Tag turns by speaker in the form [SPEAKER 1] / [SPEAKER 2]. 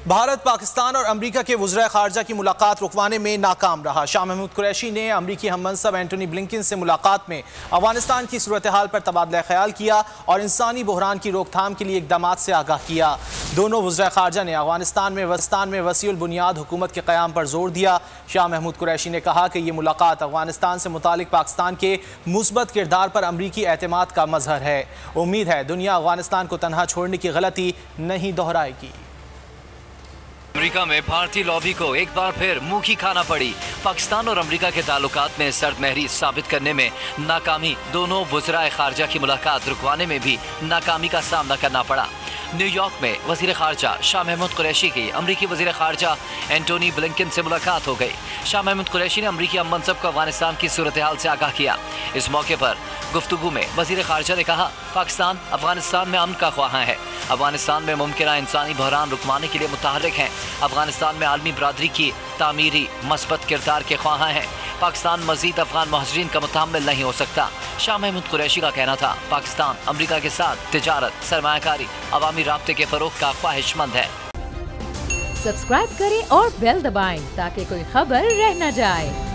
[SPEAKER 1] भारत, पाकिस्तान और अमरीका के वज़ीर ख़ारजा की मुलाकात रुकवाने में नाकाम रहा। शाह महमूद कुरैशी ने अमरीकी हममंसब एंटनी ब्लिंकन से मुलाकात में अफगानिस्तान की सूरत हाल पर तबादला ख्याल किया और इंसानी बहरान की रोकथाम के लिए इक़दामात से आगाह किया। दोनों वज़ीर ख़ारजा ने अफगानिस्तान में वसीउल बुनियाद हुकूमत के क़याम पर जोर दिया। शाह महमूद कुरैशी ने कहा कि यह मुलाकात अफगानिस्तान से मुतालिक पाकिस्तान के मुस्बत किरदार पर अमरीकी एतमाद का मजहर है। उम्मीद है दुनिया अफगानिस्तान को तनहा छोड़ने की गलती नहीं दोहराएगी।
[SPEAKER 2] अमेरिका में भारतीय लॉबी को एक बार फिर मुंह की खाना पड़ी। पाकिस्तान और अमेरिका के ताल्लुकात में सर्द महरी साबित करने में नाकामी, दोनों वज़राए ख़ारजा की मुलाकात रुकवाने में भी नाकामी का सामना करना पड़ा। न्यूयॉर्क में वज़ीर ख़ारजा शाह महमूद कुरैशी की अमरीकी वज़ीर ख़ारजा एंटनी ब्लिंकन से मुलाकात हो गई। शाह महमूद कुरैशी ने अमरीकी हममंसब को अफगानिस्तान की सूरत हाल से आगाह किया। इस मौके पर गुफ्तगू में वज़ीर ख़ारजा ने कहा, पाकिस्तान अफगानिस्तान में अमन का ख्वाहां है। अफगानिस्तान में मुमकिन इंसानी बहरान रुकवाने के लिए मुतहर्रिक हैं। अफगानिस्तान में आलमी बरादरी की तामीरी मस्बत किरदार के ख्वाहां हैं। पाकिस्तान मज़ीद अफगान मुहाजिरीन का मुतहम्मिल नहीं हो सकता। शाह महमूद कुरैशी का कहना था, पाकिस्तान अमरीका के साथ तिजारत, सरमायाकारी, अवामी राब्ते के फ़रोग़ का ख्वाहिशमंद है।
[SPEAKER 3] सब्सक्राइब करें और बेल दबाएं ताकि कोई खबर रह न जाए।